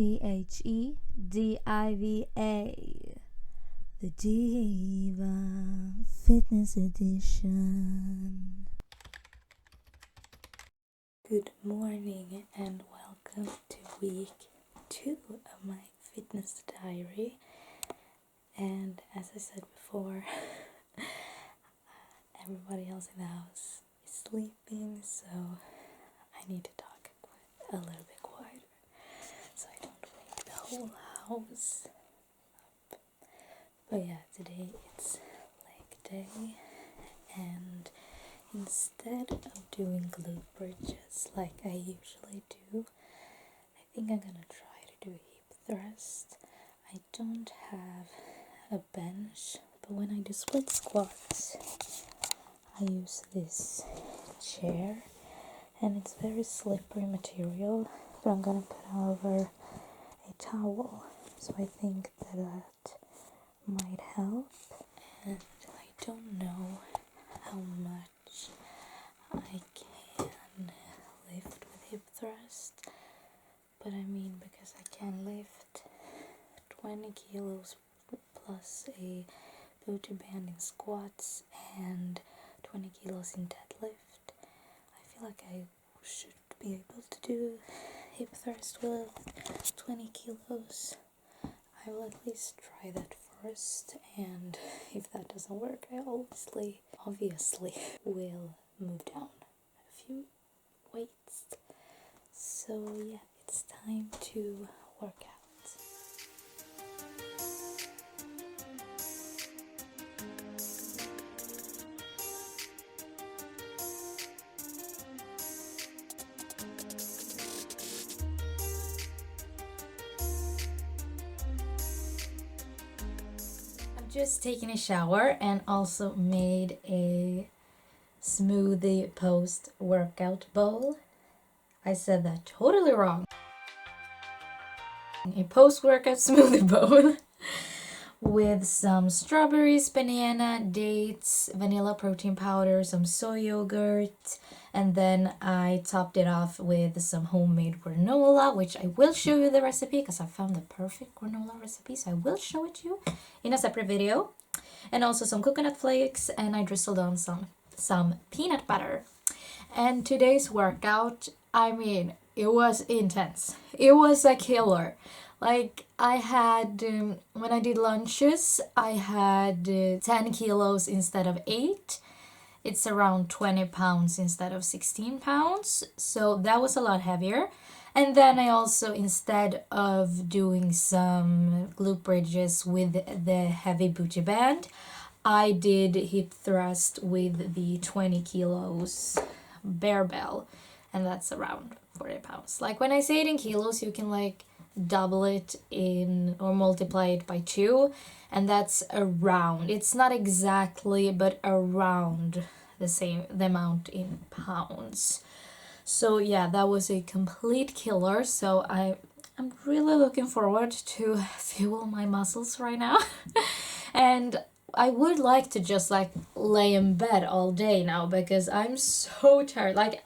the Diva Fitness Edition. Good morning and welcome to week 2 of my fitness diary. And as I said before, everybody else in the house is sleeping, so I need to talk a little bit quieter so I don't wake the whole house up. But yeah, today it's leg day, and instead of doing glute bridges like I usually do, I think I'm gonna try to do hip thrust. I don't have a bench, but when I do split squats, I use this chair, and it's very slippery material, but I'm gonna put over a towel, so I think that might help. And I don't know how much I can lift with hip thrust, but I mean, because I can lift 20 kilos plus a booty band in squats and 20 kilos in deadlift, I feel like I should be able to do hip thrust with 20 kilos. I will at least try that first, and if that doesn't work, I obviously will move down a few weights. So yeah, it's time to work out. Just taken a shower and also made a smoothie post-workout bowl. I said that totally wrong. A post-workout smoothie bowl with some strawberries, banana, dates, vanilla protein powder, some soy yogurt, and then I topped it off with some homemade granola, which I will show you the recipe because I found the perfect granola recipe, so I will show it to you in a separate video. And also some coconut flakes, and I drizzled on some peanut butter. And today's workout, I mean, it was intense. It was a killer. Like, I had, when I did lunches, I had 10 kilos instead of 8. It's around 20 pounds instead of 16 pounds. So that was a lot heavier. And then I also, instead of doing some glute bridges with the heavy booty band, I did hip thrust with the 20 kilos barbell. And that's around 40 pounds. Like, when I say it in kilos, you can like double it in or multiply it by 2, and that's around, it's not exactly, but around the amount in pounds. So yeah, that was a complete killer. So I'm really looking forward to fuel my muscles right now. And I would like to just like lay in bed all day now because I'm so tired. Like,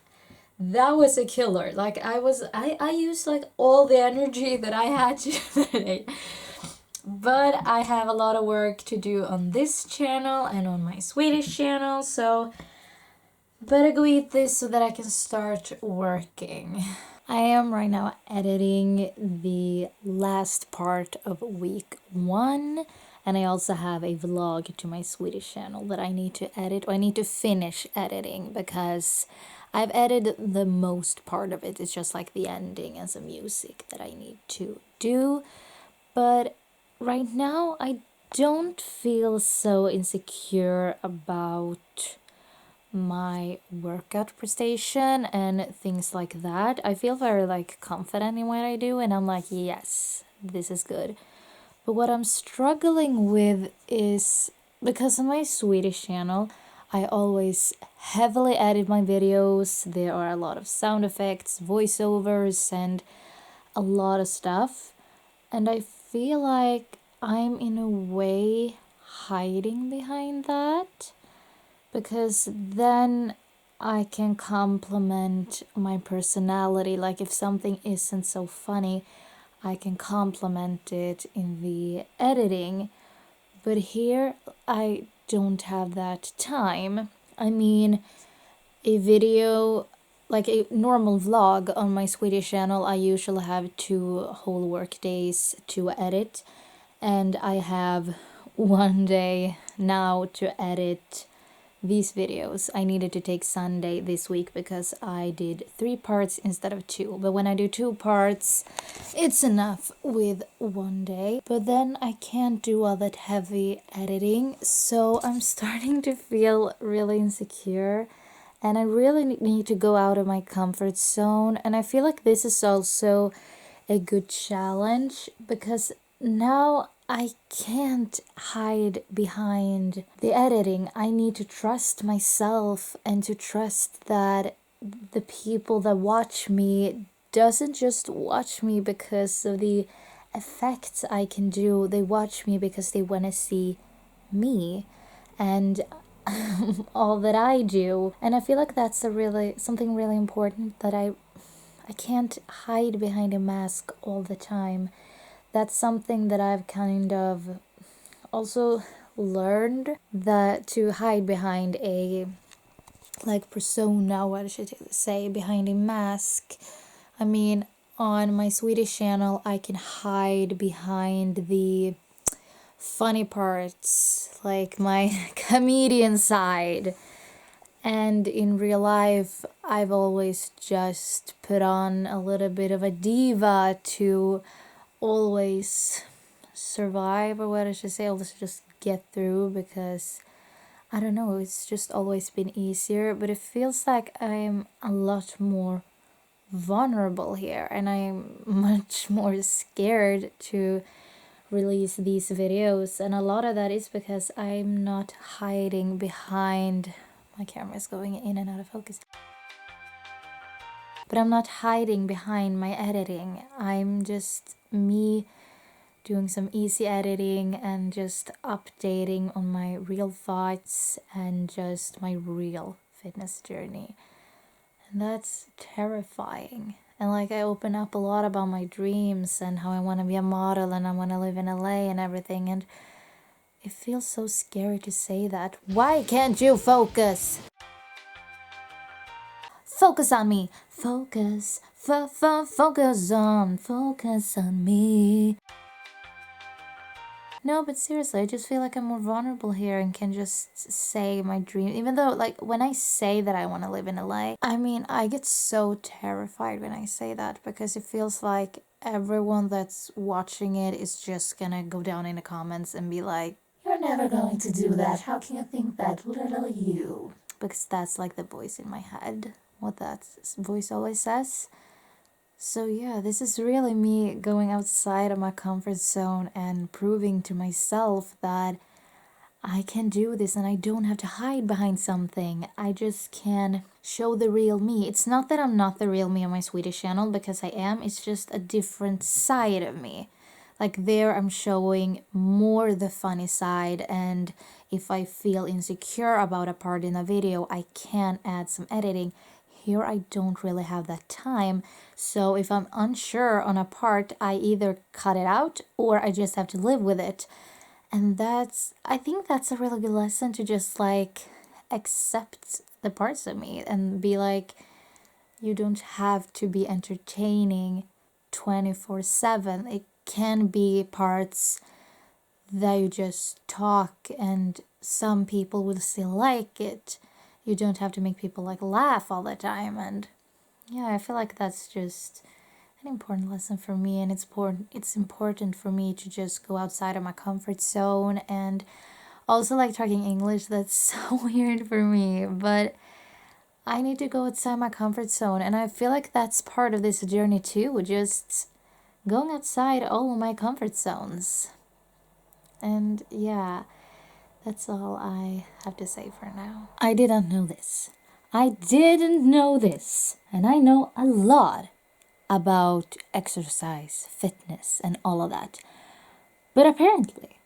that was a killer. Like, I used like all the energy that I had today. But I have a lot of work to do on this channel and on my Swedish channel, so better go eat this so that I can start working. I am right now editing the last part of week 1, and I also have a vlog to my Swedish channel that I need to edit. I need to finish editing because I've edited the most part of it. It's just like the ending and some music that I need to do. But right now I don't feel so insecure about my workout prestation and things like that. I feel very like confident in what I do, and I'm like, yes, this is good. But what I'm struggling with is, because on my Swedish channel I always heavily edit my videos. There are a lot of sound effects, voiceovers, and a lot of stuff. And I feel like I'm in a way hiding behind that, because then I can complement my personality. Like, if something isn't so funny, I can complement it in the editing. But here I don't have that time. I mean, a video, like a normal vlog on my Swedish channel, I usually have 2 whole work days to edit, and I have 1 day now to edit these videos. I needed to take Sunday this week because I did 3 parts instead of 2. But when I do 2 parts, it's enough with 1 day. But then I can't do all that heavy editing, so I'm starting to feel really insecure. And I really need to go out of my comfort zone. And I feel like this is also a good challenge because now I can't hide behind the editing. I need to trust myself and to trust that the people that watch me doesn't just watch me because of the effects I can do. They watch me because they want to see me and all that I do. And I feel like that's something really important, that I can't hide behind a mask all the time. That's something that I've kind of also learned, that to hide behind a persona, what should I say, behind a mask. I mean, on my Swedish channel, I can hide behind the funny parts, like my comedian side. And in real life, I've always just put on a little bit of a diva to always survive, or what I should say, always just get through, because I don't know, it's just always been easier. But it feels like I'm a lot more vulnerable here, and I'm much more scared to release these videos. And a lot of that is because I'm not hiding behind, my camera is going in and out of focus, but I'm not hiding behind my editing. I'm just me doing some easy editing and just updating on my real thoughts and just my real fitness journey. And that's terrifying. And I open up a lot about my dreams and how I want to be a model and I want to live in LA and everything. And it feels so scary to say that. Why can't you focus? Focus on me. Focus. Focus on me. No, but seriously, I just feel like I'm more vulnerable here and can just say my dream. Even though, when I say that I want to live in LA, I mean, I get so terrified when I say that, because it feels like everyone that's watching it is just gonna go down in the comments and be like, "You're never going to do that. How can you think that, little you?" Because that's the voice in my head, what that voice always says. So yeah, this is really me going outside of my comfort zone and proving to myself that I can do this and I don't have to hide behind something. I just can show the real me. It's not that I'm not the real me on my Swedish channel, because I am. It's just a different side of me. There I'm showing more the funny side, and if I feel insecure about a part in a video, I can add some editing. Here I don't really have that time, so if I'm unsure on a part, I either cut it out or I just have to live with it. And I think that's a really good lesson, to just accept the parts of me and be like, you don't have to be entertaining 24/7. It can be parts that you just talk and some people will still like it. You don't have to make people laugh all the time. And yeah, I feel like that's just an important lesson for me, and it's important for me to just go outside of my comfort zone. And also talking English, that's so weird for me, but I need to go outside my comfort zone, and I feel like that's part of this journey too, just going outside all of my comfort zones. And yeah, that's all I have to say for now. I didn't know this. And I know a lot about exercise, fitness, and all of that. But apparently,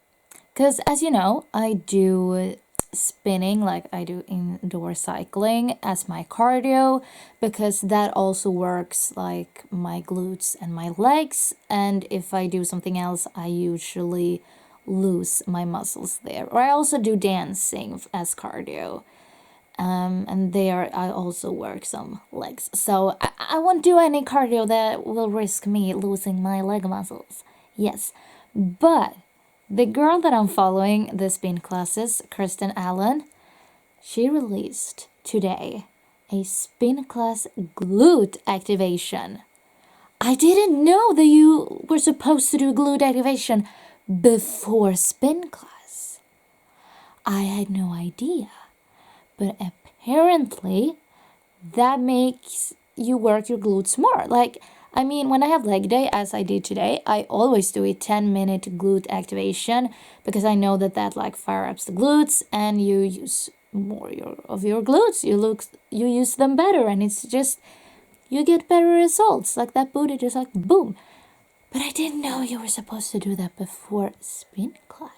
because as you know, I do spinning like I do indoor cycling as my cardio, because that also works like my glutes and my legs. And if I do something else, I usually lose my muscles there. Or I also do dancing as cardio. And there I also work some legs. So I won't do any cardio that will risk me losing my leg muscles. Yes. But the girl that I'm following the spin classes, Kirsten Allen, she released today a spin class glute activation. I didn't know that you were supposed to do glute activation before spin class. I had no idea. But apparently, that makes you work your glutes more. Like, I mean, when I have leg day, as I did today, I always do a 10-minute glute activation because I know that like fire ups the glutes and you use more of your glutes. You use them better, and it's just you get better results. Like that booty just like boom. But I didn't know you were supposed to do that before spin class.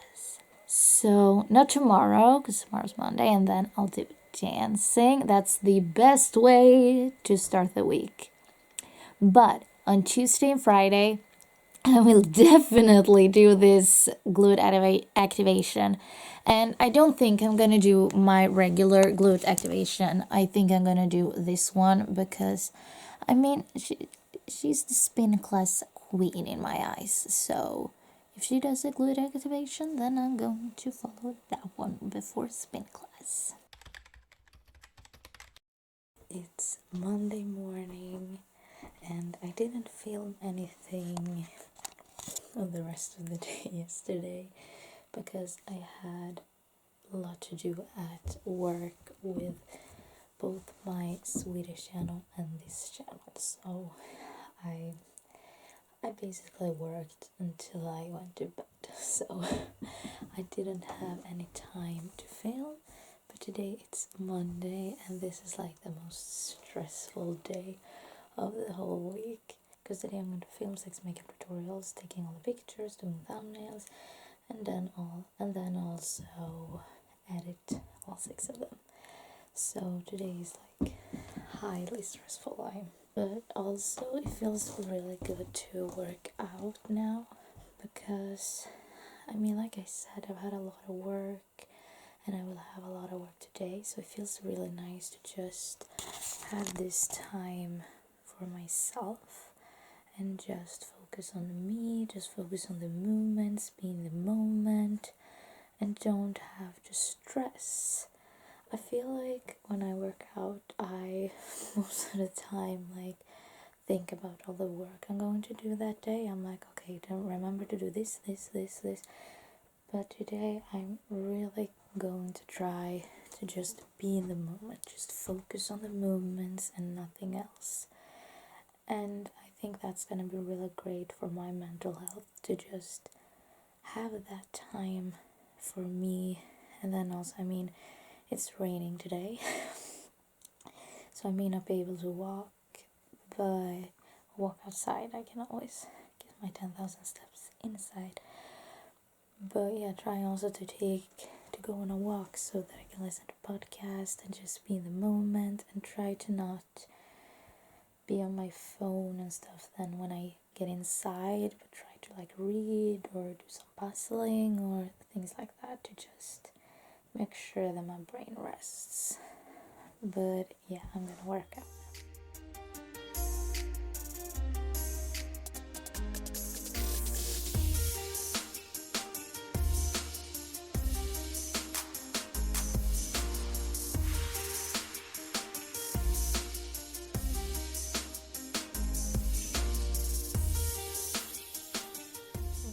So, not tomorrow, because tomorrow's Monday, and then I'll do dancing. That's the best way to start the week. But on Tuesday and Friday, I will definitely do this glute activation. And I don't think I'm going to do my regular glute activation. I think I'm going to do this one because, I mean, she's the spin class queen in my eyes. So if she does a glute activation, then I'm going to follow that one before spin class. It's Monday morning and I didn't film anything of the rest of the day yesterday because I had a lot to do at work with both my Swedish channel and this channel. So I basically worked until I went to bed, so I didn't have any time to film. But today it's Monday and this is like the most stressful day of the whole week, because today I'm going to film 6 makeup tutorials, taking all the pictures, doing thumbnails, and then also edit all 6 of them. So today is like highly stressful. But also it feels really good to work out now because, I mean, like I said, I've had a lot of work and I will have a lot of work today, so it feels really nice to just have this time for myself and just focus on me, just focus on the movements, be in the moment, and don't have to stress. I feel like when I work out, I most of the time like think about all the work I'm going to do that day. I'm like, okay, don't remember to do this. But today I'm really going to try to just be in the moment, just focus on the movements and nothing else. And I think that's going to be really great for my mental health, to just have that time for me. And then also, I mean, it's raining today, so I may not be able to walk outside. I can always get my 10,000 steps inside. But yeah, trying also to go on a walk so that I can listen to podcasts and just be in the moment and try to not be on my phone and stuff then when I get inside, but try to like read or do some puzzling or things like that to just make sure that my brain rests. But yeah, I'm gonna work out.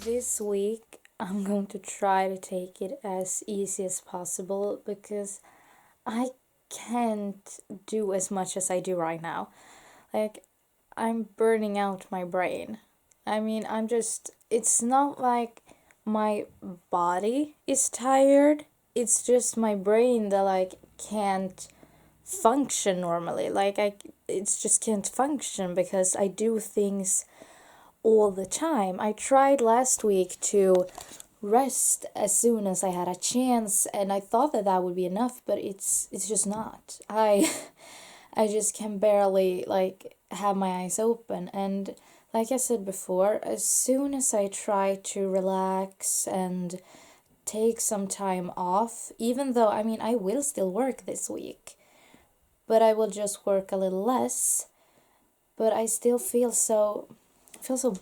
This week I'm going to try to take it as easy as possible because I can't do as much as I do right now. Like, I'm burning out my brain. I mean, it's not like my body is tired, it's just my brain that like can't function normally. Like it's just can't function because I do things all the time. I tried last week to rest as soon as I had a chance, and I thought that that would be enough, but it's just not. I just can barely like have my eyes open, and like I said before, as soon as I try to relax and take some time off, even though I mean I will still work this week, but I will just work a little less, but I still feel so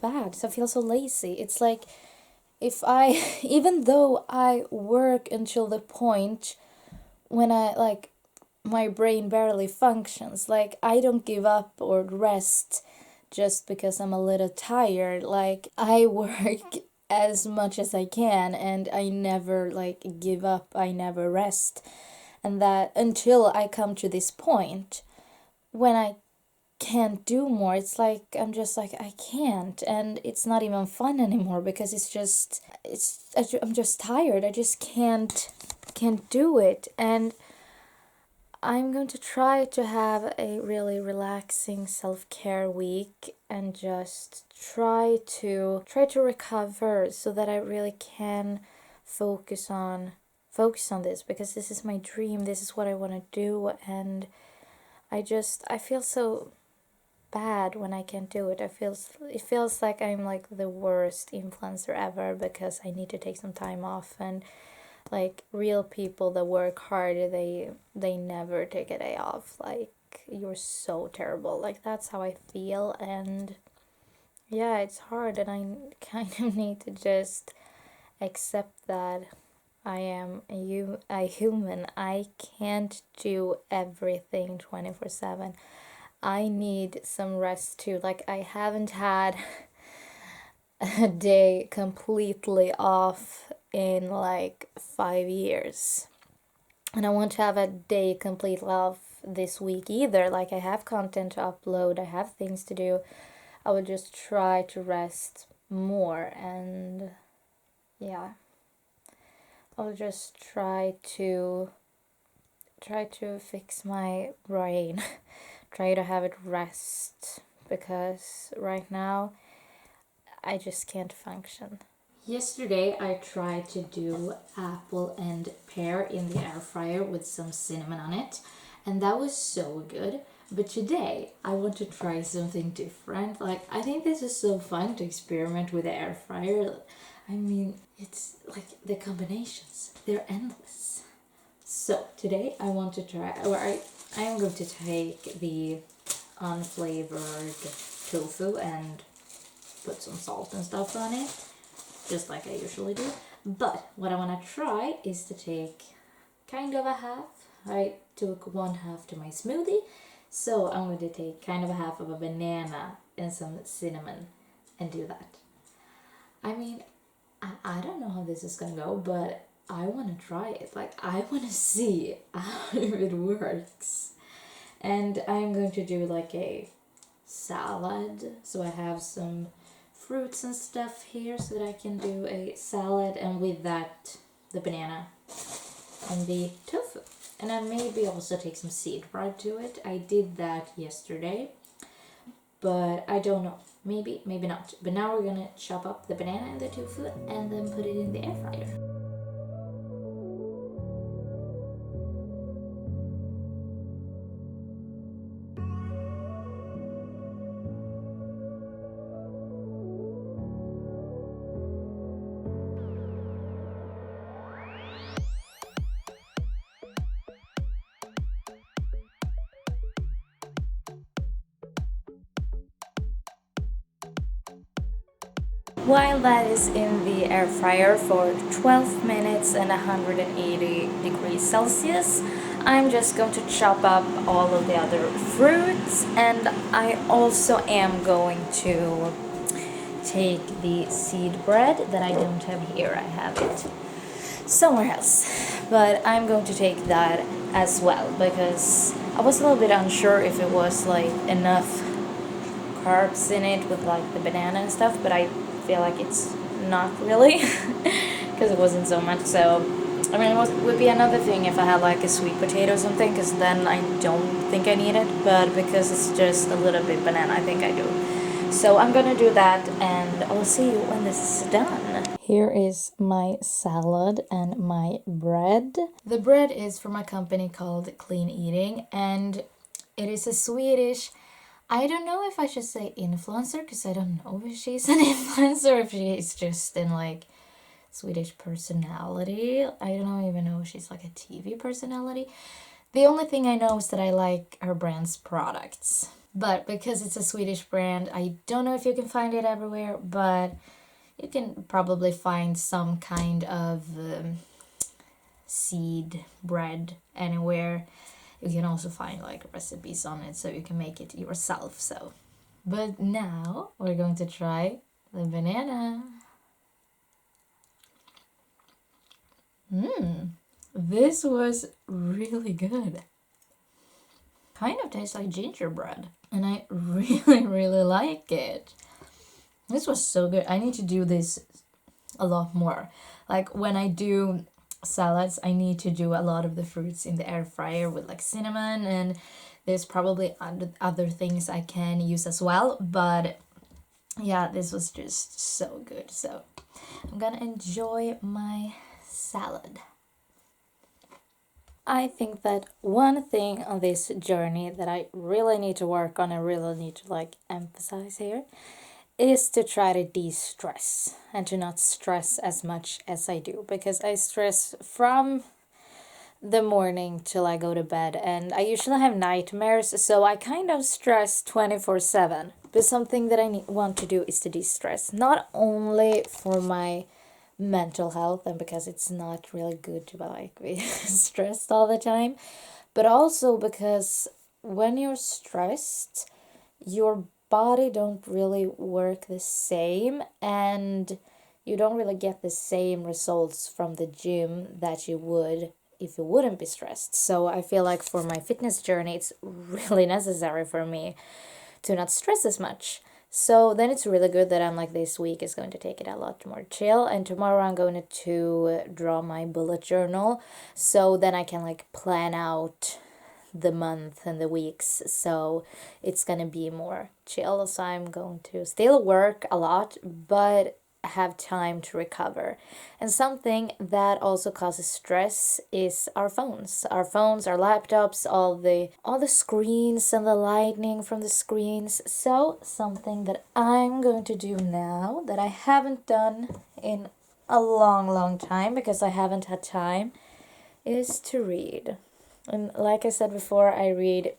bad. So I feel so lazy. It's like if I even though I work until the point when I like my brain barely functions, like I don't give up or rest just because I'm a little tired. Like I work as much as I can, and I never like give up, I never rest. And that until I come to this point when I can't do more, it's like I'm just like I can't, and it's not even fun anymore because I'm just tired. I just can't do it. And I'm going to try to have a really relaxing self-care week and just try to recover so that I really can focus on this, because this is my dream. This is what I want to do, and I feel so bad when I can't do it. It feels like I'm like the worst influencer ever because I need to take some time off, and like real people that work hard, they never take a day off. Like you're so terrible. Like that's how I feel, and yeah, it's hard, and I kind of need to just accept that I am a human. I can't do everything 24/7. I need some rest too. Like I haven't had a day completely off in like 5 years. And I won't have a day completely off this week either. Like I have content to upload, I have things to do. I will just try to rest more, and yeah. I'll just try to fix my brain. Try to have it rest, because right now I just can't function. Yesterday I tried to do apple and pear in the air fryer with some cinnamon on it, and that was so good. But today I want to try something different. Like I think this is so fun to experiment with the air fryer. I mean, it's like the combinations, they're endless. So today I want to try, or I am going to take the unflavored tofu and put some salt and stuff on it, just like I usually do. But what I want to try is to take kind of a half. I took one half to my smoothie, so I'm going to take kind of a half of a banana and some cinnamon and do that. I mean, I don't know how this is gonna go, but I want to try it. Like, I want to see how it works. And I'm going to do like a salad. So I have some fruits and stuff here so that I can do a salad, and with that, the banana and the tofu. And I maybe also take some seed bread to it. I did that yesterday, but I don't know. Maybe not. But now we're gonna chop up the banana and the tofu and then put it in the air fryer. While that is in the air fryer for 12 minutes and 180 degrees Celsius, I'm just going to chop up all of the other fruits, and I also am going to take the seed bread that I don't have here. I have it somewhere else, but I'm going to take that as well because I was a little bit unsure if it was like enough carbs in it with like the banana and stuff, but I feel like it's not really because it wasn't so much. So I mean, would be another thing if I had like a sweet potato or something, because then I don't think I need it, but because it's just a little bit banana, I think I do. So I'm gonna do that, and I'll see you when this is done. Here is my salad and my bread. The bread is from a company called Clean Eating, and it is a Swedish, I don't know if I should say influencer, because I don't know if she's an influencer, if she's just in like Swedish personality. I don't even know if she's like a TV personality. The only thing I know is that I like her brand's products. But because it's a Swedish brand, I don't know if you can find it everywhere, but you can probably find some kind of seed bread anywhere. You can also find like recipes on it so you can make it yourself. So, but now we're going to try the banana. This was really good. Kind of tastes like gingerbread, and I really like it. This was so good. I need to do this a lot more. Like when I do salads, I need to do a lot of the fruits in the air fryer with like cinnamon, and there's probably other things I can use as well, but yeah, this was just so good. So I'm gonna enjoy my salad. I think that one thing on this journey that I really need to work on and really need to like emphasize here is to try to de-stress and to not stress as much as I do, because I stress from the morning till I go to bed, and I usually have nightmares, so I kind of stress 24/7. But something that I want to do is to de-stress, not only for my mental health and because it's not really good to like be stressed all the time, but also because when you're stressed, your body don't really work the same, and you don't really get the same results from the gym that you would if you wouldn't be stressed. So I feel like for my fitness journey, it's really necessary for me to not stress as much. So then it's really good that I'm like, this week is going to take it a lot more chill, and tomorrow I'm going to draw my bullet journal, so then I can like plan out the month and the weeks, so it's gonna be more chill. So I'm going to still work a lot, but have time to recover. And something that also causes stress is our phones, our laptops, all the screens and the lightning from the screens. So something that I'm going to do now that I haven't done in a long time because I haven't had time is to read. And like I said before, I read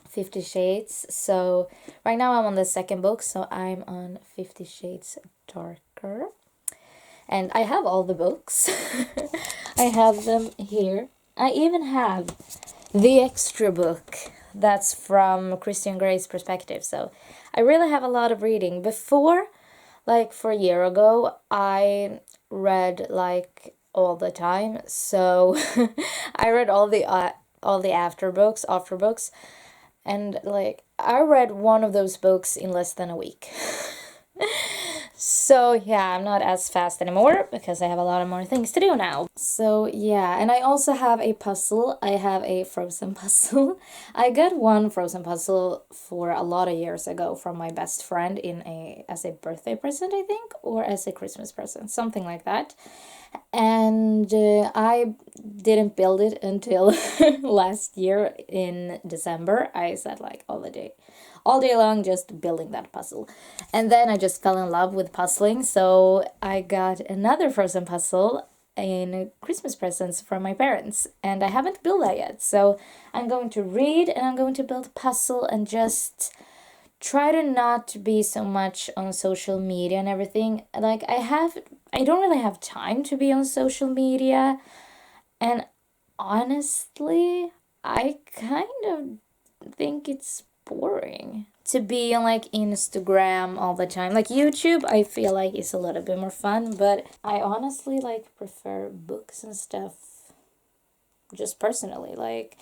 50 Shades. So right now I'm on the second book, so I'm on 50 Shades Darker. And I have all the books. I have them here. I even have the extra book that's from Christian Grey's perspective. So I really have a lot of reading. Before, like for a year ago, I read like all the time. So I read all the after books, and like I read one of those books in less than a week. So yeah, I'm not as fast anymore because I have a lot of more things to do now. So yeah, and I also have a puzzle. I have a Frozen puzzle. I got one Frozen puzzle for a lot of years ago from my best friend as a birthday present, I think, or as a Christmas present, something like that. And I didn't build it until last year in December. I sat like all day long just building that puzzle, and then I just fell in love with puzzling, so I got another Frozen puzzle in Christmas presents from my parents, and I haven't built that yet. So I'm going to read and I'm going to build a puzzle and just try to not be so much on social media and everything. Like I don't really have time to be on social media, and honestly, I kind of think it's boring to be on like Instagram all the time. Like YouTube, I feel like is a little bit more fun, but I honestly like prefer books and stuff just personally. Like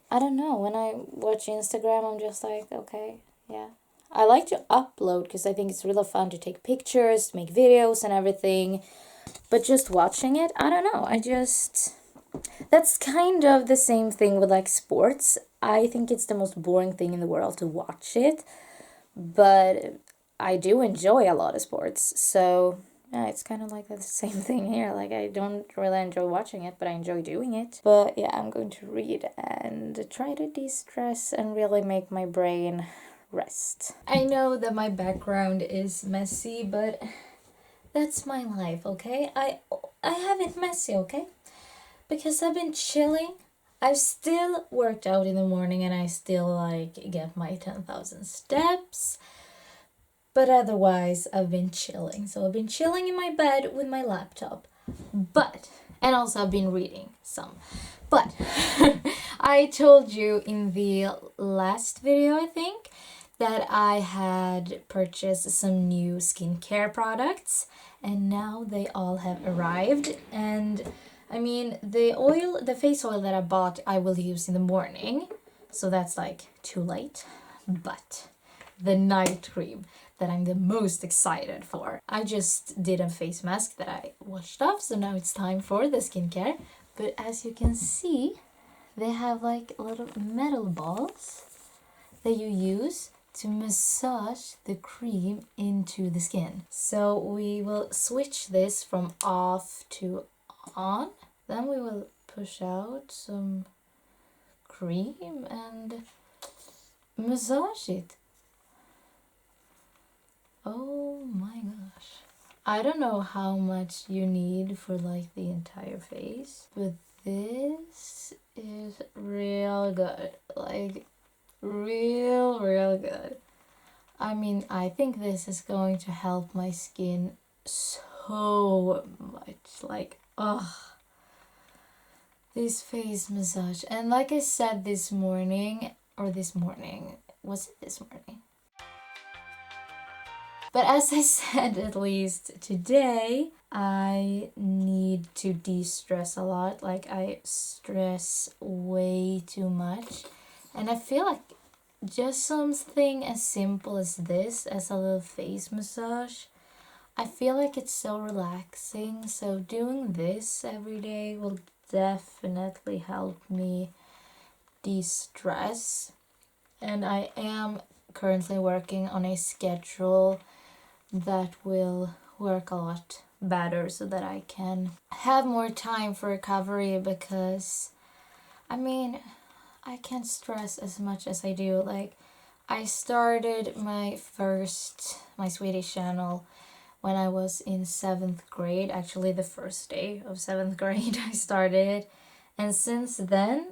I don't know, when I watch Instagram, I'm just like, okay, yeah. I like to upload because I think it's really fun to take pictures, make videos and everything. But just watching it, I don't know. That's kind of the same thing with like sports. I think it's the most boring thing in the world to watch it. But I do enjoy a lot of sports, so yeah, it's kind of like the same thing here. Like, I don't really enjoy watching it, but I enjoy doing it. But yeah, I'm going to read and try to de-stress and really make my brain rest. I know that my background is messy, but that's my life, okay? I have it messy, okay? Because I've been chilling. I've still worked out in the morning and I still like get my 10,000 steps. But otherwise, I've been chilling. So I've been chilling in my bed with my laptop. And also I've been reading some. But I told you in the last video, I think, that I had purchased some new skincare products. And now they all have arrived. And I mean, the face oil that I bought, I will use in the morning. So that's like too late. But the night cream that I'm the most excited for. I just did a face mask that I washed off, so now it's time for the skincare. But as you can see, they have like little metal balls that you use to massage the cream into the skin. So we will switch this from off to on. Then we will push out some cream and massage it. Oh my gosh. I don't know how much you need for like the entire face, but this is real good. Like real good. I mean, I think this is going to help my skin so much. Like, this face massage. And like I said was it this morning? But as I said, at least today, I need to de-stress a lot. Like, I stress way too much. And I feel like just something as simple as this, as a little face massage, I feel like it's so relaxing. So doing this every day will definitely help me de-stress. And I am currently working on a schedule that will work a lot better so that I can have more time for recovery, because I mean, I can't stress as much as I do. Like, I started my Swedish channel when I was in 7th grade. Actually, the first day of 7th grade I started it. And since then,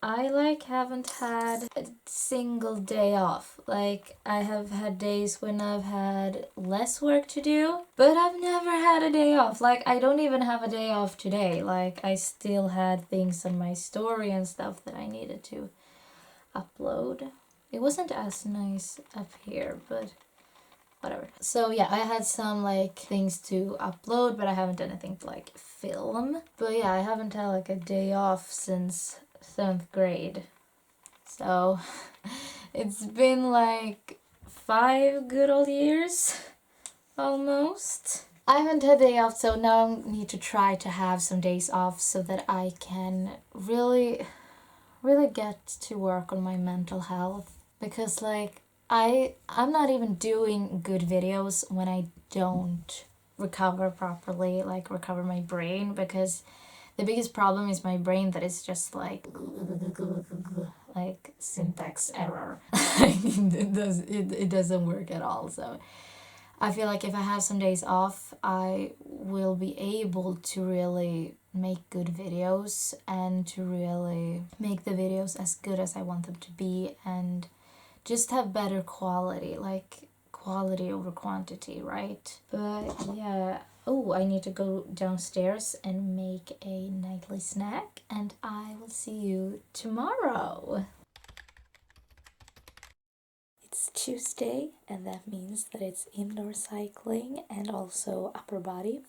I like haven't had a single day off. Like, I have had days when I've had less work to do, but I've never had a day off. Like, I don't even have a day off today. Like, I still had things on my story and stuff that I needed to upload. It wasn't as nice up here, but whatever. So yeah, I had some like things to upload, but I haven't done anything to like film. But yeah, I haven't had like a day off since 7th grade. So it's been like 5 good old years almost. I haven't had a day off, so now I need to try to have some days off so that I can really get to work on my mental health. Because like I'm not even doing good videos when I don't recover properly, like recover my brain, because the biggest problem is my brain that is just like syntax error. It doesn't work at all. So I feel like if I have some days off, I will be able to really make good videos and to really make the videos as good as I want them to be, and just have better quality, like quality over quantity, right? But yeah, I need to go downstairs and make a nightly snack, and I will see you tomorrow. It's Tuesday, and that means that it's indoor cycling and also upper body.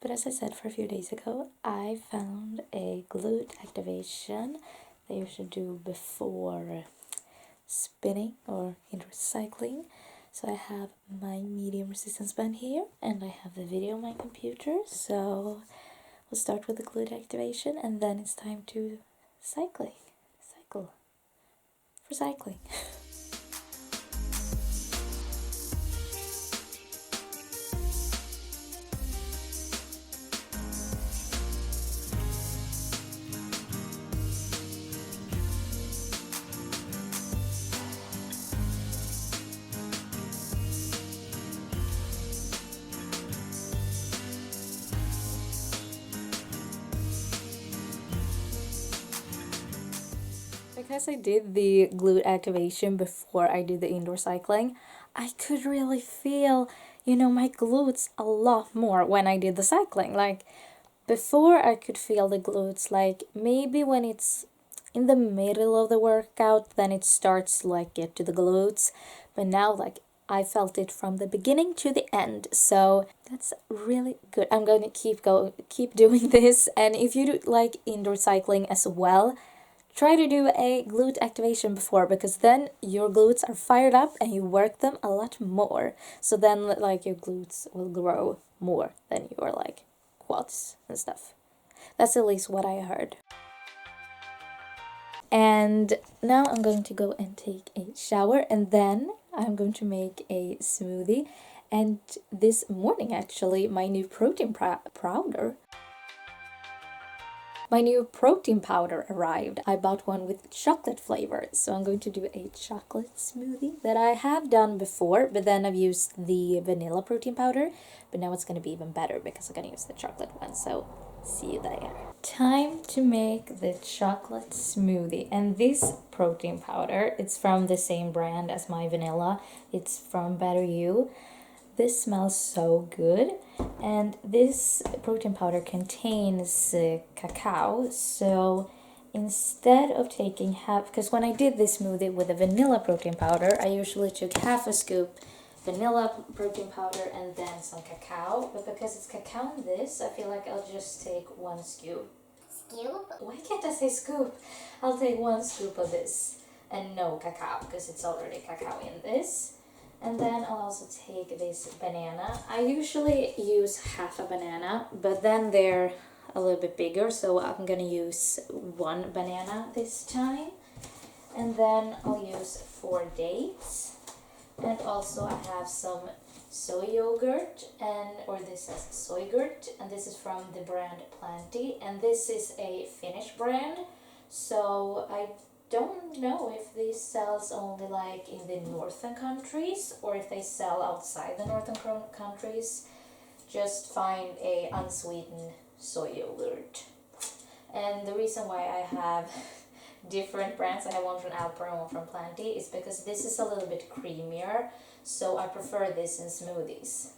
But as I said for a few days ago, I found a glute activation that you should do before spinning or indoor cycling. So I have my medium resistance band here, and I have the video on my computer. So we'll start with the glute activation, and then it's time to cycle for cycling. because I did the glute activation before I did the indoor cycling, I could really feel, my glutes a lot more when I did the cycling. Like before I could feel the glutes like maybe when it's in the middle of the workout, then it starts like get to the glutes. But now like I felt it from the beginning to the end. So that's really good. I'm going to keep doing this. And if you do like indoor cycling as well, try to do a glute activation before, because then your glutes are fired up and you work them a lot more. So then like your glutes will grow more than your like quads and stuff. That's at least what I heard. And now I'm going to go and take a shower, and then I'm going to make a smoothie. And this morning actually my new protein powder arrived. I bought one with chocolate flavor, so I'm going to do a chocolate smoothie that I have done before, but then I've used the vanilla protein powder, but now it's going to be even better because I'm going to use the chocolate one, so see you there. Time to make the chocolate smoothie. And this protein powder, it's from the same brand as my vanilla. It's from Better You. This smells so good, and this protein powder contains cacao, so instead of taking half, because when I did this smoothie with the vanilla protein powder, I usually took half a scoop vanilla protein powder and then some cacao, but because it's cacao in this, I feel like I'll just take one scoop. Scoop? Why can't I say scoop? I'll take one scoop of this and no cacao, because it's already cacao in this. And then I'll also take this banana. I usually use half a banana, but then they're a little bit bigger, so I'm gonna use one banana this time. And then I'll use 4 dates. And also I have some soy yogurt, or this is soy yogurt, and this is from the brand Planty, and this is a Finnish brand, so I don't know if these sells only like in the northern countries or if they sell outside the northern countries. Just find a unsweetened soy yogurt. And the reason why I have different brands, I have one from Alper and one from Planty, is because this is a little bit creamier, so I prefer this in smoothies.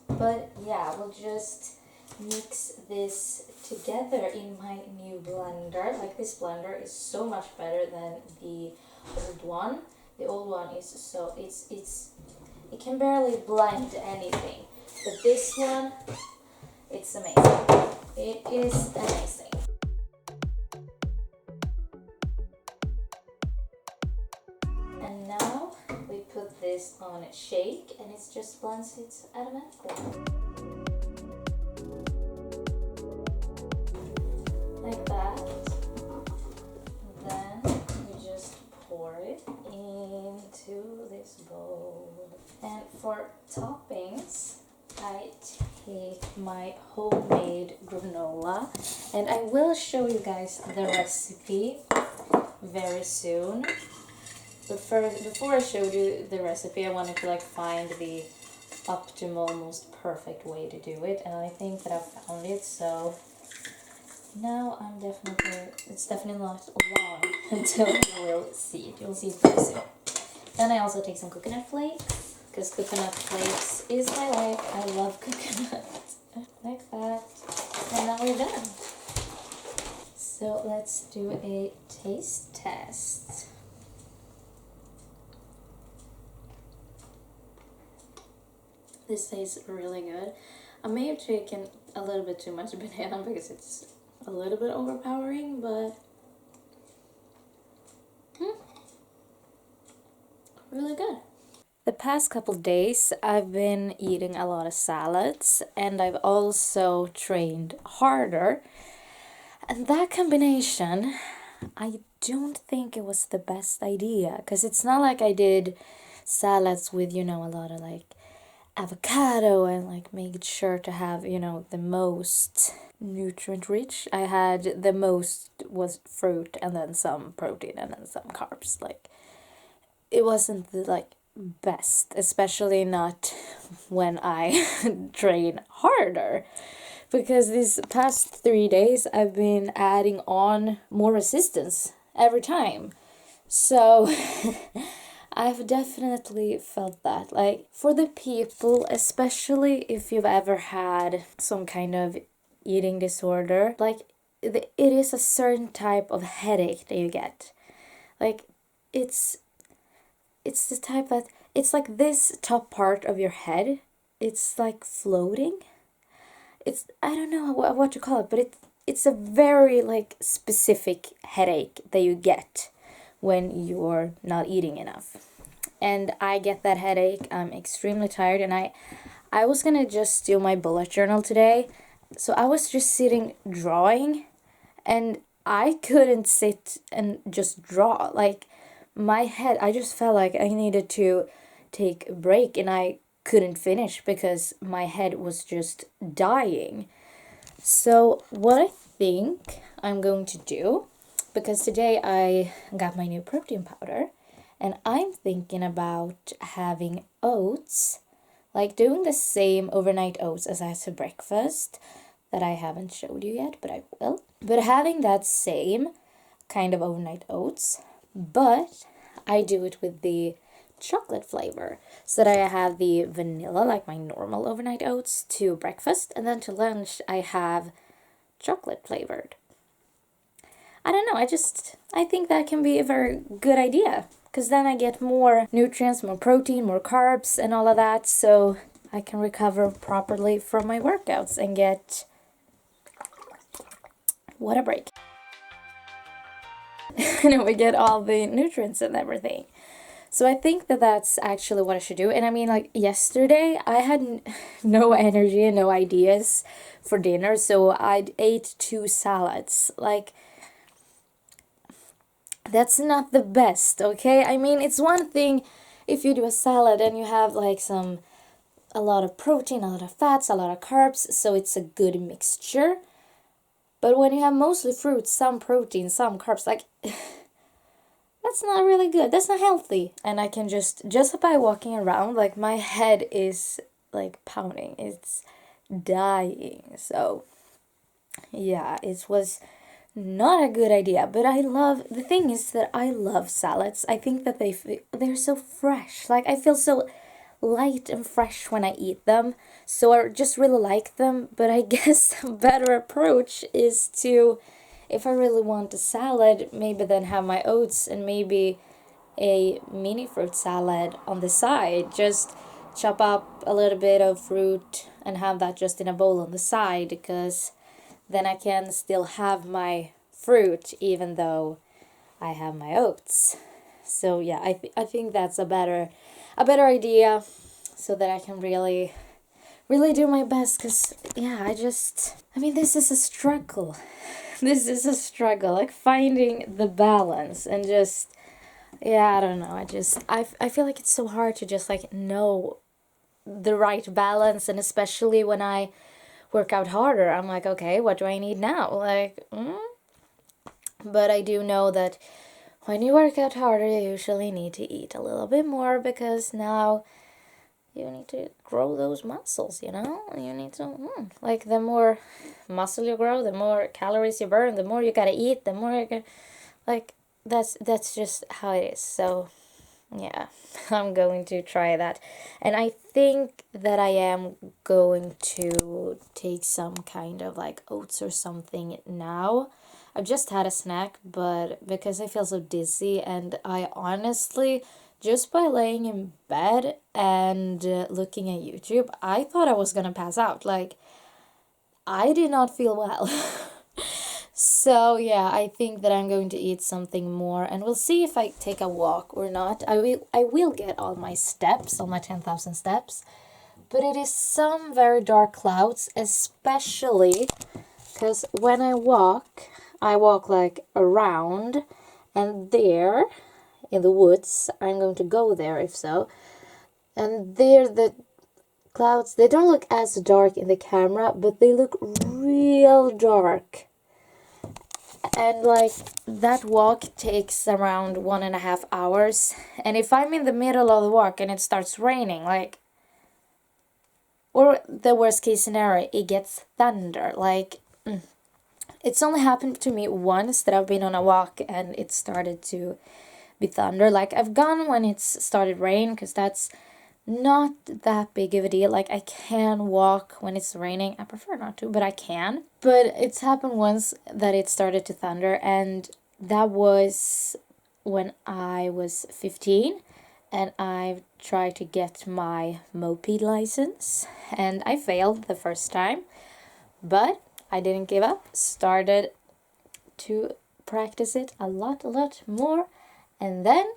But yeah, we'll just mix this together in my new blender. Like this blender is so much better than the old one. The old one is so it can barely blend anything, but this one, it's amazing. It is amazing. And now we put this on a shake, and it just blends it automatically. Like that. Then you just pour it into this bowl. And for toppings, I take my homemade granola, and I will show you guys the recipe very soon. But before I showed you the recipe, I wanted to like find the optimal, most perfect way to do it, and I think that I've found it. So now it's definitely not long until you will see it. You'll see it very soon. Then I also take some coconut flakes, because coconut flakes is my life. I love coconut. Like that. And now we're done. So let's do a taste test. This tastes really good. I may have taken a little bit too much banana because it's a little bit overpowering, but really good. The past couple days I've been eating a lot of salads, and I've also trained harder. And that combination, I don't think it was the best idea, because it's not like I did salads with, a lot of like avocado and like made sure to have, the most nutrient rich. I had the most was fruit and then some protein and then some carbs. Like it wasn't the like best, especially not when I train harder, because these past 3 days I've been adding on more resistance every time. So I've definitely felt that. Like, for the people, especially if you've ever had some kind of eating disorder, like, it is a certain type of headache that you get. Like, it's the type that it's like this top part of your head, it's like floating. It's, I don't know what to call it, but it's a very like specific headache that you get when you're not eating enough. And I get that headache. I'm extremely tired, and I was gonna just do my bullet journal today. So I was just sitting drawing, and I couldn't sit and just draw. Like, my head, I just felt like I needed to take a break, and I couldn't finish because my head was just dying. So what I think I'm going to do, because today I got my new protein powder, and I'm thinking about having oats, like doing the same overnight oats as I had for breakfast, that I haven't showed you yet, but I will. But having that same kind of overnight oats, but I do it with the chocolate flavor, so that I have the vanilla, like my normal overnight oats, to breakfast, and then to lunch I have chocolate flavored. I don't know, I think that can be a very good idea, because then I get more nutrients, more protein, more carbs, and all of that, so I can recover properly from my workouts and get, what a break. And we get all the nutrients and everything. So I think that that's actually what I should do. And I mean, like, yesterday I had no energy and no ideas for dinner, so I ate 2 salads. Like, that's not the best, okay? I mean, it's one thing if you do a salad and you have like a lot of protein, a lot of fats, a lot of carbs, so it's a good mixture. But when you have mostly fruits, some protein, some carbs, like, that's not really good. That's not healthy. And I can just by walking around, like, my head is like pounding. It's dying. So yeah, it was not a good idea. But the thing is that I love salads. I think that they're so fresh. Like, I feel so light and fresh when I eat them. So I just really like them. But I guess a better approach is to, if I really want a salad, maybe then have my oats and maybe a mini fruit salad on the side. Just chop up a little bit of fruit and have that just in a bowl on the side, because then I can still have my fruit even though I have my oats. So yeah, I think that's a better idea, so that I can really do my best, because yeah, I mean, this is a struggle. This is a struggle, like, finding the balance, and just, yeah, I don't know, I feel like it's so hard to just, like, know the right balance, and especially when I work out harder, I'm like, okay, what do I need now? Like, But I do know that when you work out harder, you usually need to eat a little bit more, because now you need to grow those muscles, you know? You need to, like, the more muscle you grow, the more calories you burn, the more you gotta eat, the more you gotta, like, that's just how it is. So yeah, I'm going to try that. And I think that I am going to take some kind of like oats or something now. I've just had a snack, but because I feel so dizzy, and I honestly, just by laying in bed and looking at YouTube, I thought I was gonna pass out. Like, I did not feel well. So yeah, I think that I'm going to eat something more, and we'll see if I take a walk or not. I will get all my steps, all my 10,000 steps, but it is some very dark clouds, especially because when I walk like around, and there in the woods, I'm going to go there if so, and there the clouds, they don't look as dark in the camera, but they look real dark. And like, that walk takes around 1.5 hours. And if I'm in the middle of the walk and it starts raining, like, or the worst case scenario, it gets thunder, like, It's only happened to me once that I've been on a walk and it started to be thunder. Like, I've gone when it's started rain, because that's not that big of a deal. Like, I can walk when it's raining. I prefer not to, but I can. But it's happened once that it started to thunder, and that was when I was 15, and I tried to get my moped license, and I failed the first time, but I didn't give up. Started to practice it a lot more, and then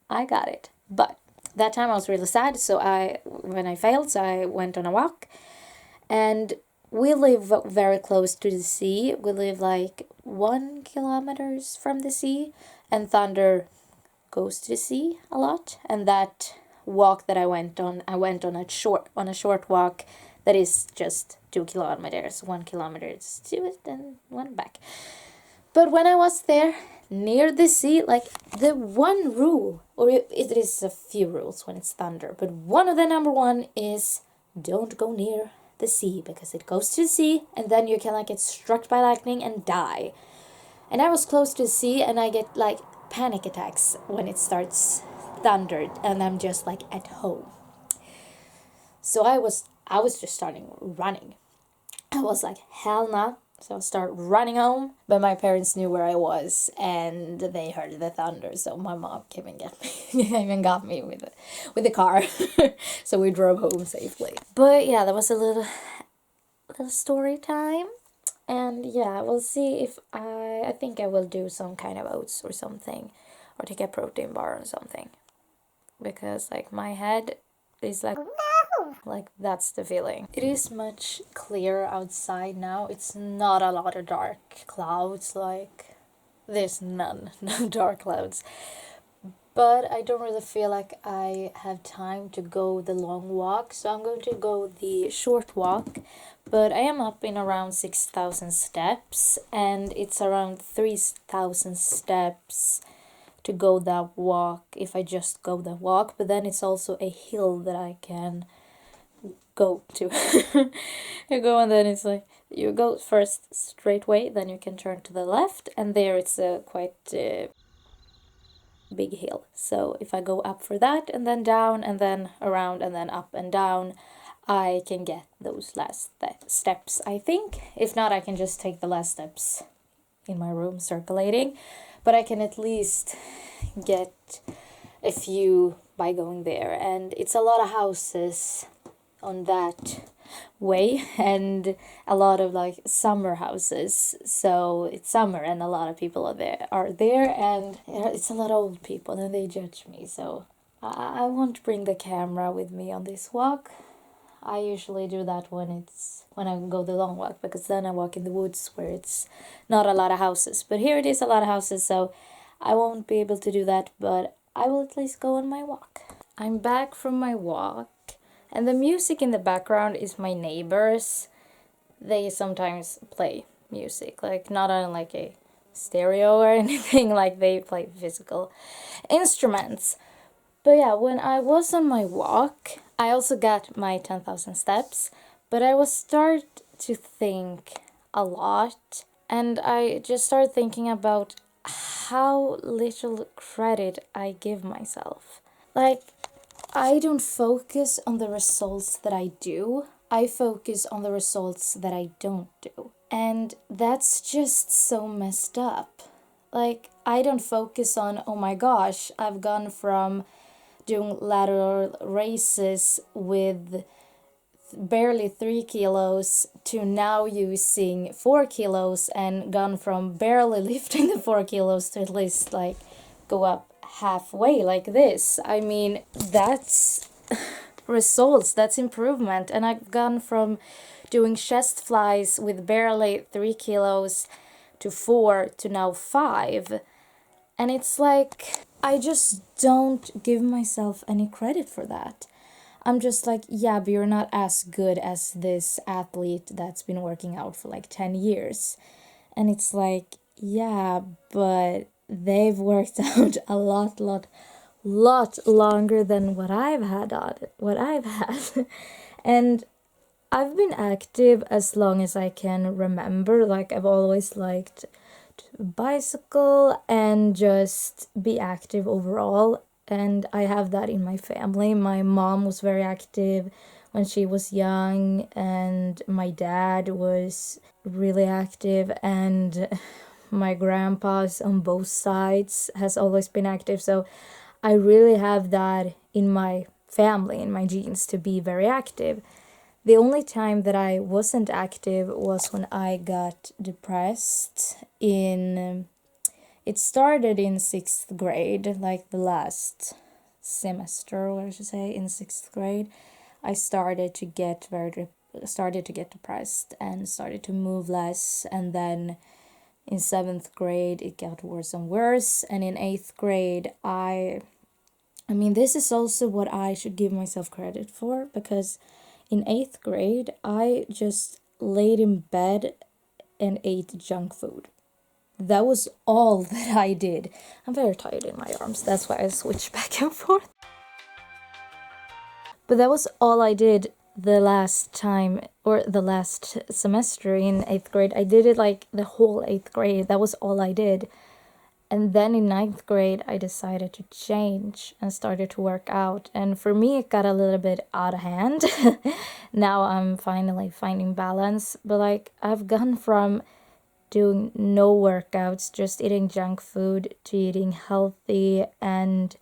I got it. But that time I was really sad, so when I failed, so I went on a walk. And we live very close to the sea. We live like 1 kilometer from the sea, and thunder goes to the sea a lot. And that walk that I went on a short walk that is just 2 kilometers. 1 kilometer is to it and one back. But when I was there near the sea, like, the one rule, or it is a few rules when it's thunder, but one of the number one is don't go near the sea, because it goes to the sea and then you can like get struck by lightning and die. And I was close to the sea, and I get like panic attacks when it starts thundered, and I'm just like at home. So I was just starting running. I was like, hell no. So I started running home, but my parents knew where I was, and they heard the thunder. So my mom came and got me, even got me with the car. So we drove home safely. But yeah, that was a little story time, and yeah, we'll see if I think I will do some kind of oats or something, or take a protein bar or something, because like my head is like that's the feeling. It is much clearer outside now. It's not a lot of dark clouds, like there's no dark clouds. But I don't really feel like I have time to go the long walk, so I'm going to go the short walk. But I am up in around 6,000 steps, and it's around 3,000 steps to go that walk if I just go that walk. But then it's also a hill that I can go to. You go, and then it's like you go first straight way, then you can turn to the left, and there it's a quite big hill. So if I go up for that, and then down, and then around, and then up and down, I can get those last steps, I think. If not, I can just take the last steps in my room circulating, but I can at least get a few by going there. And it's a lot of houses on that way, and a lot of like summer houses, so it's summer and a lot of people are there, and it's a lot of old people, and they judge me, so I won't bring the camera with me on this walk. I usually do that when I go the long walk, because then I walk in the woods where it's not a lot of houses. But here it is a lot of houses, so I won't be able to do that, but I will at least go on my walk. I'm back from my walk, and the music in the background is my neighbors. They sometimes play music, like not on like a stereo or anything, like they play physical instruments. But yeah, when I was on my walk, I also got my 10,000 steps, but I was start to think a lot, and I just started thinking about how little credit I give myself. Like, I don't focus on the results that I do. I focus on the results that I don't do. And that's just so messed up. Like, I don't focus on, oh my gosh, I've gone from doing lateral races with barely 3 kilos to now using 4 kilos, and gone from barely lifting the 4 kilos to at least like go up halfway like this. I mean, that's results, that's improvement. And I've gone from doing chest flies with barely 3 kilos to 4 to now 5. And it's like, I just don't give myself any credit for that. I'm just like, yeah, but you're not as good as this athlete that's been working out for like 10 years. And it's like, yeah, but they've worked out a lot longer than what I've had. And I've been active as long as I can remember. Like, I've always liked to bicycle and just be active overall. And I have that in my family. My mom was very active when she was young, and my dad was really active, and my grandpa's on both sides has always been active. So I really have that in my family, in my genes, to be very active. The only time that I wasn't active was when I got depressed in it started in 6th grade, like the last semester, what I should say, in 6th grade. I started to get depressed and started to move less, and then in 7th grade it got worse and worse, and in 8th grade I mean, this is also what I should give myself credit for, because in 8th grade, I just laid in bed and ate junk food. That was all that I did. I'm very tired in my arms, that's why I switch back and forth. But that was all I did the last time, or the last semester in 8th grade. I did it like the whole 8th grade. That was all I did. And then in 9th grade, I decided to change and started to work out. And for me, it got a little bit out of hand. Now I'm finally finding balance. But like, I've gone from doing no workouts, just eating junk food, to eating healthy and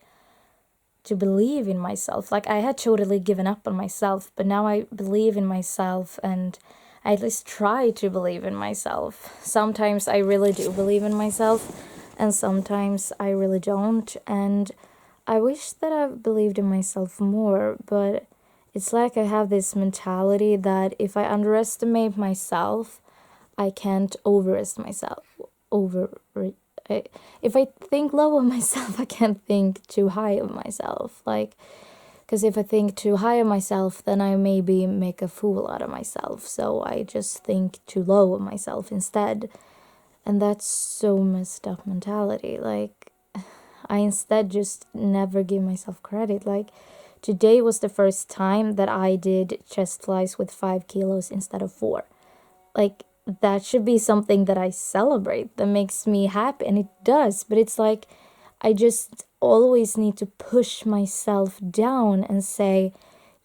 to believe in myself. Like, I had totally given up on myself, but now I believe in myself, and I at least try to believe in myself. Sometimes I really do believe in myself, and sometimes I really don't. And I wish that I believed in myself more, but it's like I have this mentality that if I underestimate myself, I can't overestimate myself. If I think low of myself, I can't think too high of myself. Like, because if I think too high of myself, then I maybe make a fool out of myself. So I just think too low of myself instead. And that's so messed up mentality. Like, I instead just never give myself credit. Like, today was the first time that I did chest flies with 5 kilos instead of 4. Like, that should be something that I celebrate, that makes me happy, and it does. But it's like, I just always need to push myself down and say,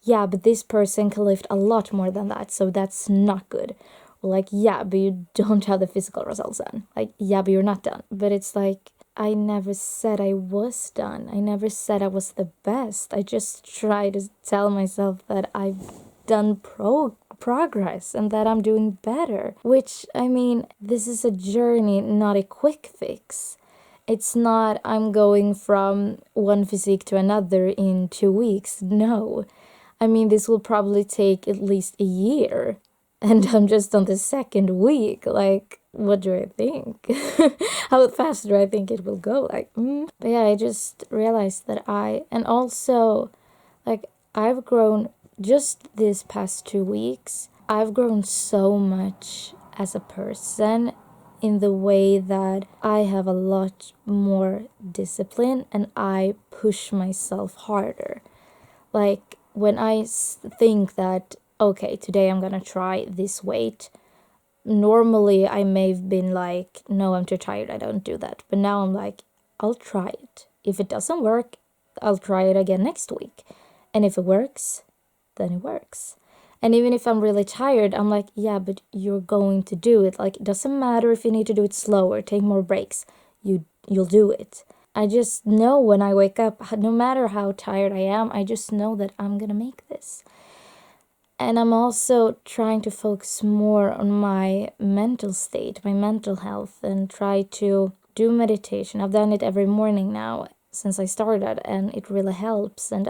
yeah, but this person can lift a lot more than that, so that's not good. Or like, yeah, but you don't have the physical results done. Like, yeah, but you're not done. But it's like, I never said I was done. I never said I was the best. I just try to tell myself that I've done progress and that I'm doing better. Which, I mean, this is a journey, not a quick fix. It's not I'm going from one physique to another in 2 weeks. No. I mean, this will probably take at least a year. And I'm just on the 2nd week. Like, what do I think? How fast do I think it will go? Like, But yeah, I just realized that and also, like, I've grown just this past 2 weeks. I've grown so much as a person, in the way that I have a lot more discipline and I push myself harder. Like, when I think that, okay, today I'm gonna try this weight, normally I may have been like, no, I'm too tired, I don't do that. But now I'm like, I'll try it. If it doesn't work, I'll try it again next week. And if it works, then it works. And even if I'm really tired, I'm like, yeah, but you're going to do it. Like, it doesn't matter if you need to do it slower, take more breaks. You'll do it. I just know when I wake up, no matter how tired I am, I just know that I'm gonna make this. And I'm also trying to focus more on my mental state, my mental health, and try to do meditation. I've done it every morning now since I started, and it really helps. And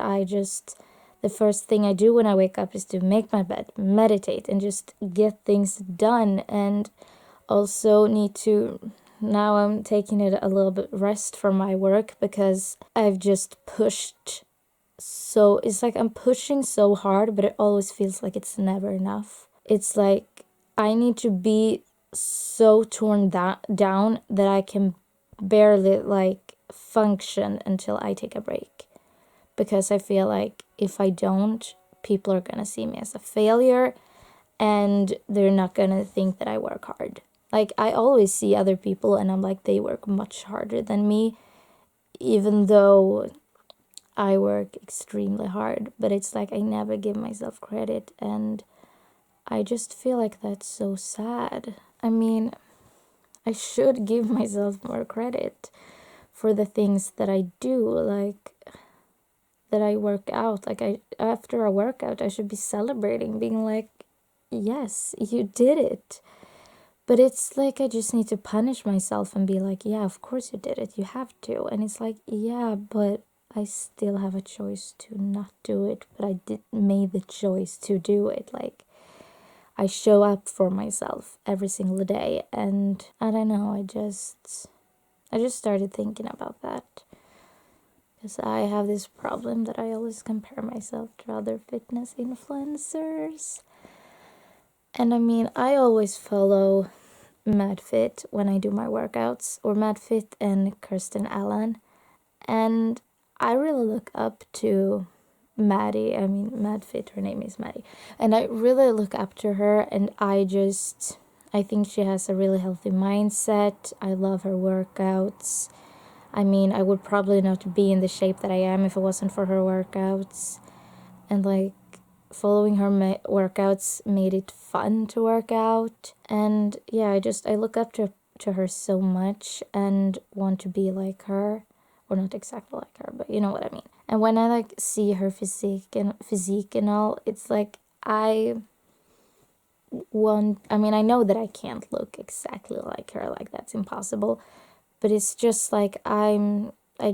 the first thing I do when I wake up is to make my bed, meditate, and just get things done. And also need to, now I'm taking it a little bit rest from my work, because I've just pushed. So it's like I'm pushing so hard, but it always feels like it's never enough. It's like I need to be so torn down that I can barely like function until I take a break. Because I feel like if I don't, people are gonna see me as a failure. and they're not gonna think that I work hard. Like, I always see other people and I'm like, they work much harder than me, even though I work extremely hard. But it's like I never give myself credit, and I just feel like that's so sad. I mean, I should give myself more credit for the things that I do, like that I work out. Like, I after a workout, I should be celebrating, being like, yes, you did it. But it's like I just need to punish myself and be like, yeah, of course you did it. You have to. And it's like, yeah, but I still have a choice to not do it. But I did made the choice to do it. Like, I show up for myself every single day. And I don't know, I just started thinking about that. Because I have this problem that I always compare myself to other fitness influencers. And I mean, I always follow MadFit when I do my workouts, or MadFit and Kirsten Allen. And I really look up to Maddie. I mean, MadFit, her name is Maddie. And I really look up to her, and I think she has a really healthy mindset. I love her workouts. I mean, I would probably not be in the shape that I am if it wasn't for her workouts. And like, following her workouts made it fun to work out. And yeah, I look up to her so much and want to be like her, or not exactly like her, but you know what I mean. And when I like see her physique and all, it's like I know that I can't look exactly like her, like that's impossible, but it's just like I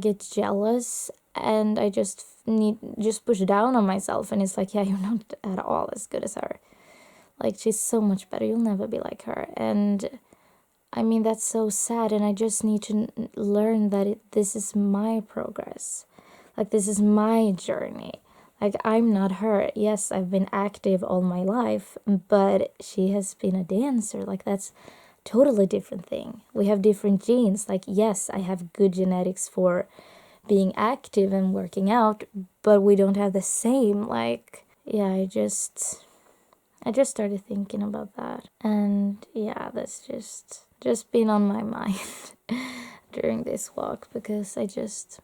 get jealous, and I just push down on myself, and it's like, yeah, you're not at all as good as her. Like, she's so much better. You'll never be like her. And I mean, that's so sad, and I just need to learn that this is my progress. Like, this is my journey. Like, I'm not her. Yes, I've been active all my life, but she has been a dancer. Like, that's totally different thing. We have different genes. Like, yes, I have good genetics for being active and working out, but we don't have the same. Like, yeah, I just started thinking about that. And yeah, that's just been on my mind during this walk, because I just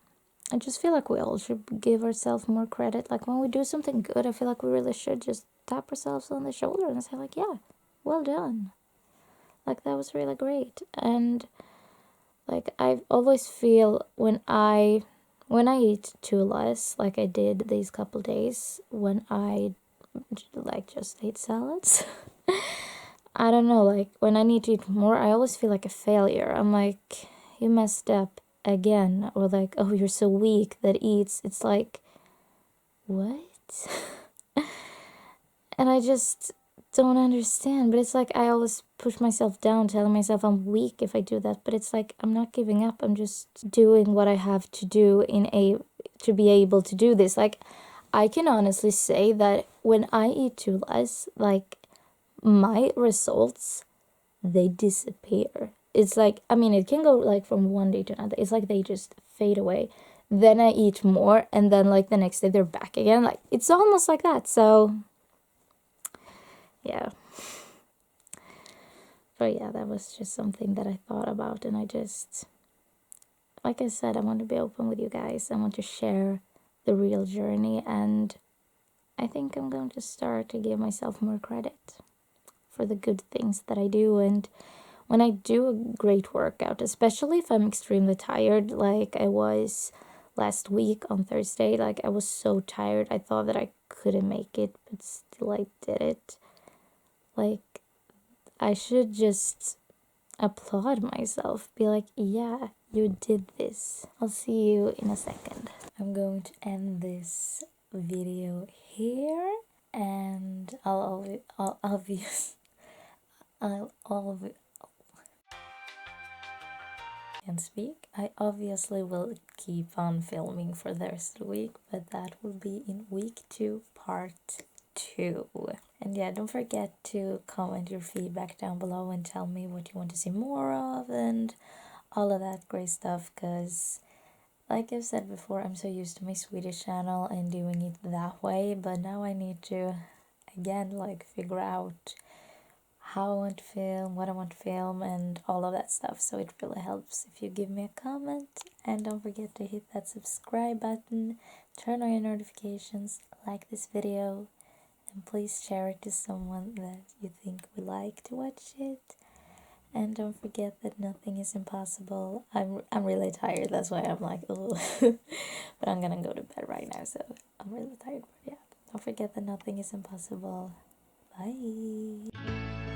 feel like we all should give ourselves more credit. Like, when we do something good, I feel like we really should just tap ourselves on the shoulder and say like, yeah, well done. Like, that was really great. And like, I always feel when I eat too less, like I did these couple days when I like just ate salads. I don't know, like when I need to eat more, I always feel like a failure. I'm like, you messed up again, or like, oh, you're so weak that eats. It's like, what? And I just don't understand. But it's like I always push myself down, telling myself I'm weak if I do that. But it's like I'm not giving up. I'm just doing what I have to do to be able to do this. Like, I can honestly say that when I eat too less, like, my results, they disappear. It's like, I mean, it can go like from one day to another. It's like they just fade away. Then I eat more, and then like the next day they're back again. Like, it's almost like that. So yeah. But yeah, that was just something that I thought about, and I just, like I said, I want to be open with you guys. I want to share the real journey, and I think I'm going to start to give myself more credit for the good things that I do. And when I do a great workout, especially if I'm extremely tired, like I was last week on Thursday, like I was so tired, I thought that I couldn't make it, but still I did it. Like, I should just applaud myself, be like, yeah, you did this. I'll see you in a second. I'm going to end this video here, and I'll obvious I'll can speak. I obviously will keep on filming for the rest of the week, but that will be in week 2, part 2. And yeah, don't forget to comment your feedback down below and tell me what you want to see more of and all of that great stuff, because like I've said before, I'm so used to my Swedish channel and doing it that way, but now I need to again, like figure out how I want to film, what I want to film, and all of that stuff. So it really helps if you give me a comment, and don't forget to hit that subscribe button, turn on your notifications, like this video, and please share it to someone that you think would like to watch it. And don't forget that nothing is impossible. I'm really tired, that's why I'm like, oh. But I'm gonna go to bed right now, so I'm really tired. But yeah, don't forget that nothing is impossible. Bye.